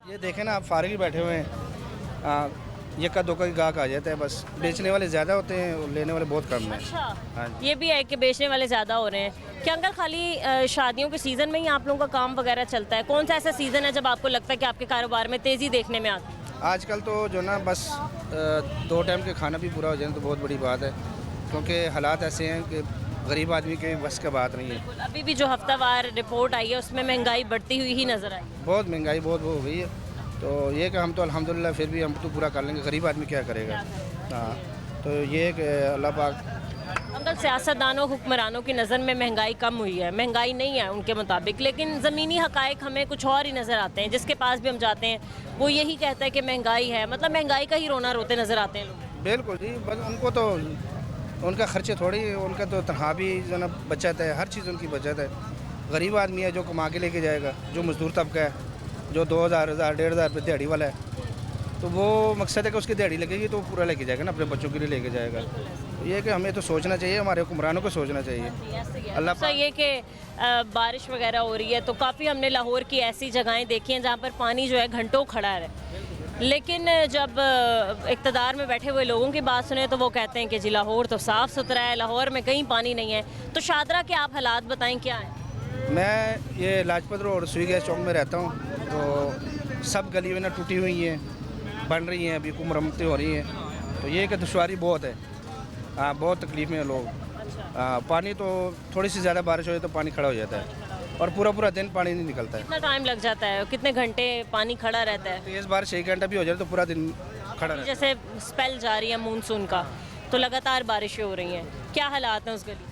ये देखें ना, आप फारिग ही बैठे हुए हैं, ये का धोखा की गाहक आ जाता है, बस बेचने वाले ज़्यादा होते हैं और लेने वाले बहुत कम हैं। अच्छा, हाँ जी। ये भी है कि बेचने वाले ज़्यादा हो रहे हैं। क्या अंकल खाली शादियों के सीज़न में ही आप लोगों का काम वगैरह चलता है? कौन सा ऐसा सीज़न है जब आपको लगता है कि आपके कारोबार में तेज़ी देखने में आती है? आजकल तो जो ना बस 2 टाइम के खाना भी पूरा हो जाए तो बहुत बड़ी बात है, क्योंकि हालात ऐसे हैं कि गरीब आदमी के बस का बात नहीं है। अभी भी जो हफ्तावार रिपोर्ट आई है उसमें महंगाई बढ़ती हुई ही नज़र आई। बहुत महंगाई बहुत वो हो गई है, तो ये कि हम तो अल्हम्दुलिल्लाह फिर भी हम तो पूरा कर लेंगे, गरीब आदमी क्या करेगा। हाँ, तो ये कि अल्लाह पाक। अंकल सियासतदानों हुक्मरानों की नज़र में महंगाई कम हुई है, महंगाई नहीं है उनके मुताबिक, लेकिन ज़मीनी हकायक हमें कुछ और ही नज़र आते हैं। जिसके पास भी हम जाते हैं वो यही कहता है कि महंगाई है, मतलब महंगाई का ही रोना रोते नज़र आते हैं लोग। बिल्कुल जी, बस उनको तो उनका खर्चे थोड़ी, उनका तो तनख्वाह भी जो ना बचत है, हर चीज़ उनकी बचत है। गरीब आदमी है जो कमा के लेके जाएगा, जो मजदूर तबका है, जो 2000 1,500 रुपये दिहाड़ी वाला है, तो वो मकसद है कि उसकी दिहाड़ी लगेगी तो वो पूरा लेके जाएगा ना, अपने बच्चों के लिए लेके जाएगा। ये है कि हमें तो सोचना चाहिए, हमारे हुक्मरानों को सोचना चाहिए। अल्लाह अच्छा, ये कि बारिश वगैरह हो रही है तो काफ़ी हमने लाहौर की ऐसी जगहें देखी हैं जहाँ पर पानी जो है घंटों खड़ा है, लेकिन जब इक़्तिदार में बैठे हुए लोगों की बात सुने तो वो कहते हैं कि जी लाहौर तो साफ़ सुथरा है, लाहौर में कहीं पानी नहीं है। तो शादरा के आप हालात बताएं क्या हैं? मैं ये लाजपत रोड सुई गैस चौक में रहता हूँ, तो सब गली में ना टूटी हुई हैं, बन रही हैं, अभी मरम्मतें हो रही हैं, तो ये कि दुश्वारी बहुत है। हाँ, बहुत तकलीफ में है लोग। पानी तो थोड़ी सी ज़्यादा बारिश हो जाए तो पानी खड़ा हो जाता है, और पूरा पूरा दिन पानी नहीं निकलता है। कितना टाइम लग जाता है, कितने घंटे पानी खड़ा रहता है? तेज़ बारिश 1 घंटा भी हो जाए तो पूरा दिन खड़ा रहता है। जैसे स्पेल जारी है मानसून का, तो लगातार बारिशें हो रही हैं, क्या हालात हैं उस गली?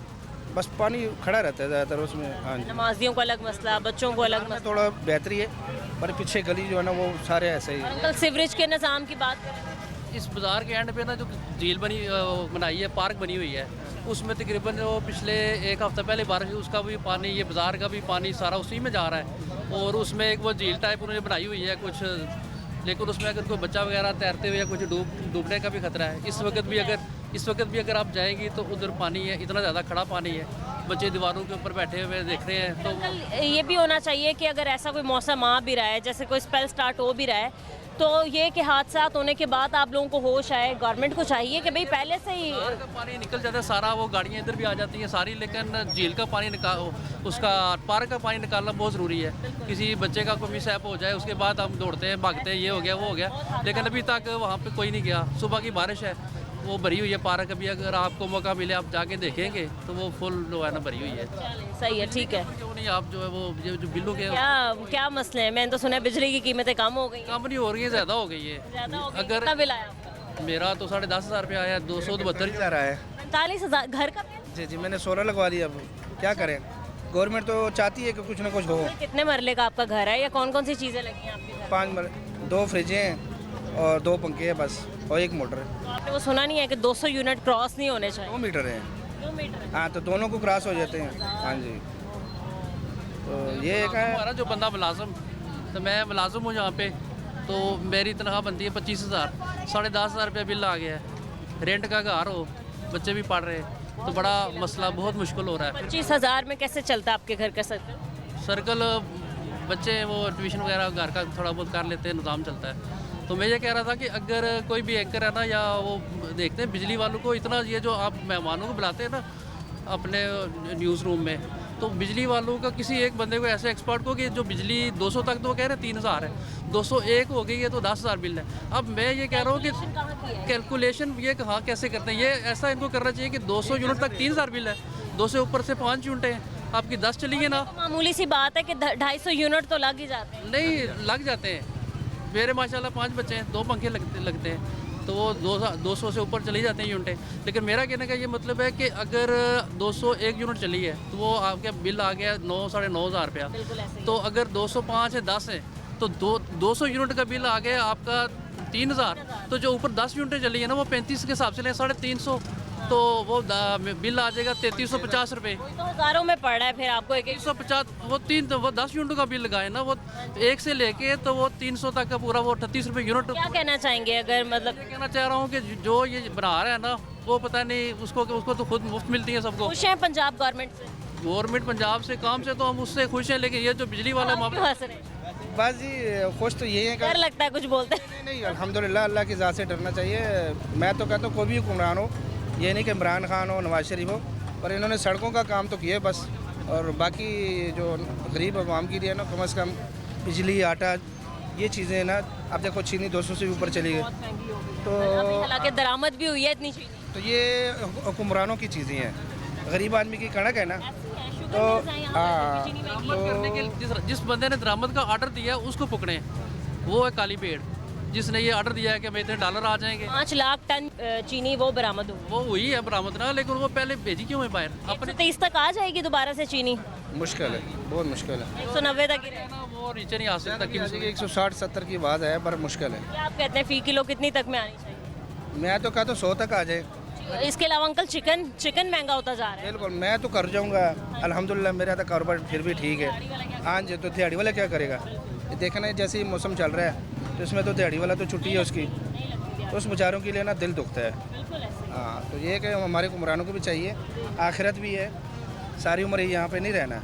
बस पानी खड़ा रहता है ज़्यादातर उसमें। हाँ जी, नमाजियों को अलग मसला, बच्चों को अलग मसला। थोड़ा बेहतरी है, पर पीछे गली जो है ना वो सारे ऐसे ही। अंकल सीवरेज के निज़ाम की बात करें, इस बाज़ार के एंड पे ना जो झील बनाई है, पार्क बनी हुई है, उसमें तकरीबन जो पिछले 1 हफ्ता पहले बारिश हुई, उसका भी पानी, ये बाज़ार का भी पानी सारा उसी में जा रहा है। और उसमें एक वो झील टाइप उन्होंने बनाई हुई है कुछ, लेकिन उसमें अगर कोई बच्चा वगैरह तैरते हुए या कुछ डूबने का भी खतरा है। इस वक्त भी अगर आप जाएंगी तो उधर पानी है, इतना ज़्यादा खड़ा पानी है, बच्चे दीवारों के ऊपर बैठे हुए देख रहे हैं। तो अंकल ये भी होना चाहिए कि अगर ऐसा कोई मौसम आ भी रहा है, जैसे कोई स्पेल स्टार्ट हो भी रहा है, तो ये कि हादसात होने के बाद आप लोगों को होश आए, गवर्नमेंट को चाहिए कि भाई पहले से ही बाहर का पानी निकल जाता है सारा, वो गाड़ियाँ इधर भी आ जाती हैं सारी, लेकिन झील का पानी उसका पार्क का पानी निकालना बहुत ज़रूरी है। किसी बच्चे का कोई मिसहैप हो जाए उसके बाद हम दौड़ते हैं, भागते हैं, ये हो गया वो हो गया, लेकिन अभी तक वहाँ पे कोई नहीं गया। सुबह की बारिश है, वो भरी हुई है पार्क, अभी अगर आपको मौका मिले आप जाके देखेंगे तो वो फुल जो है ना भरी हुई है। सही है, ठीक है। क्यों नहीं आप जो है वो ये जो बिल्लों के क्या मसले हैं? मैंने तो सुना है बिजली की कीमतें कम हो गई हैं। कम नहीं हो रही है, ज़्यादा हो गई है। ज़्यादा हो गई। अगर कितना बिल आया आपका? मेरा तो 10,500 रुपये आया, 272 जा रहा है। 45,000 घर का बिल? जी जी, मैंने सोलर लगवा लिया, अब क्या करें, गवर्नमेंट तो चाहती है कि कुछ ना कुछ हो। कितने मरले का आपका घर है या कौन कौन सी चीज़ें लगी हैं आपके घर? 2 फ्रिजें हैं और 2 पंखे हैं बस, और 1 मोटर है। तो आपने वो सुना नहीं है कि 200 यूनिट क्रॉस नहीं होने चाहिए? 2 मीटर हैं। 2 मीटर। हाँ, तो दोनों को क्रॉस हो जाते हैं। हाँ जी, तो ये एक है। हमारा जो बंदा मुलाजम, तो मैं मुलाजम हूँ यहाँ पे, तो मेरी तनख्वाह बनती है 25,000, 10,500 रुपये बिल आ गया है। रेंट का घर हो, बच्चे भी पढ़ रहे हैं, तो बड़ा मसला बहुत मुश्किल हो रहा है। 25,000 में कैसे चलता है आपके घर का सर्कल? सर्कल बच्चे वो ट्यूशन वगैरह घर का थोड़ा बहुत कर लेते हैं, निज़ाम चलता है। तो मैं ये कह रहा था कि अगर कोई भी एंकर है ना, या वो देखते हैं बिजली वालों को इतना, ये जो आप मेहमानों को बुलाते हैं ना अपने न्यूज़ रूम में, तो बिजली वालों का किसी एक बंदे को, ऐसे एक्सपर्ट को, कि जो बिजली 200 तक तो वो कह रहे हैं 3,000 है, 201 हो गई है तो 10,000 बिल है। अब मैं ये कह रहा हूँ कि कैलकुलेशन ये कहाँ कैसे करते हैं, ये ऐसा इनको करना चाहिए कि 200 यूनिट तक 3,000 बिल है, 200 ऊपर से 5 यूनिटें हैं, आपकी 10 चलिए ना। मामूली सी बात है कि 250 यूनिट तो लग ही जाते हैं। नहीं लग जाते हैं, मेरे माशाल्लाह 5 बच्चे हैं, 2 पंखे लगते हैं, तो वो 200 से ऊपर चली जाते हैं यूनिटें। लेकिन मेरा कहने का ये मतलब है कि अगर 201 यूनिट चली है तो वो आपके बिल आ गया 9 साढ़े 9,000 रुपया। तो अगर 205 है 10 है तो 200 यूनिट का बिल आ गया आपका 3,000। तो जो ऊपर 10 यूनिटें चली है ना, वो 35 के हिसाब से लें 350, तो वो बिल आ जाएगा 3,350 रुपये। तो हज़ारों में पड़ रहा है फिर आपको एक 350, वो 10 यूनिट का बिल लगाए ना, वो 1 से लेके तो वो 300 तक का पूरा, वो 38 रुपये यूनिट। क्या कहना चाहेंगे अगर मतलब? मैं कहना चाह रहा हूँ कि जो ये बना रहा है ना, वो पता नहीं उसको तो खुद मुफ्त मिलती है सबको। खुश हैं पंजाब गवर्नमेंट से? गवर्नमेंट पंजाब से काम से तो हम उससे खुश हैं, लेकिन ये जो बिजली वाला क्यों मामला, हंस रहे हैं? बस जी खुश तो यही है कि डर लगता है कुछ बोलते हैं? नहीं अल्हम्दुलिल्लाह अल्लाह की ज़ात से डरना चाहिए। मैं तो कहता हूँ कोई भी हुक्मरान हो, ये नहीं कि इमरान खान हो, नवाज शरीफ हो, पर इन्होंने सड़कों का काम तो किया बस। और बाकी जो गरीब आवाम के लिए ना कम से कम बिजली, आटा, ये चीज़ें ना, अब देखो चीनी 200 से ऊपर चली गई, तो अभी हालांकि दरामद भी हुई है इतनी चीनी। तो ये हुक्मरानों की चीज़ें हैं, गरीब आदमी की कणक है ना। तो हाँ, करने के जिस बंदे ने दरामद का ऑर्डर दिया है उसको पकड़े, वो है काली पेड़ जिसने ये ऑर्डर दिया है कि हमें इतने डॉलर आ जाएंगे। 5 लाख टन चीनी वो बरामद हुई। वो हुई है बरामद ना, लेकिन वो पहले भेजी क्यों है बाहर? अपने 123 तक आ जाएगी दोबारा से चीनी? मुश्किल है, बहुत मुश्किल है। 190 तक ही रहेगी। ना वो नीचे नहीं आ सकता कि 160-70 की बात है, पर मुश्किल है। क्या आप कहते हैं फी किलो कितनी तक में आनी चाहिए? मैं तो कहता हूँ 100 तक आ जाए। इसके अलावा अंकल चिकन महंगा होता जा रहा है। बिल्कुल, मैं तो कर जाऊँगा अल्हम्दुलिल्लाह, मेरा तो कारोबार फिर भी ठीक है। हाँ जी, तो दिहाड़ी वाला क्या करेगा? ये देखना है, जैसे ही मौसम चल रहा है तो इसमें तो दिहाड़ी वाला तो छुट्टी है उसकी, तो उस बेचारों के लिए ना दिल दुखता है। हाँ, तो ये कि हमारे हुक्मरानों को भी चाहिए, आखिरत भी है, सारी उम्र यहाँ पे नहीं रहना है।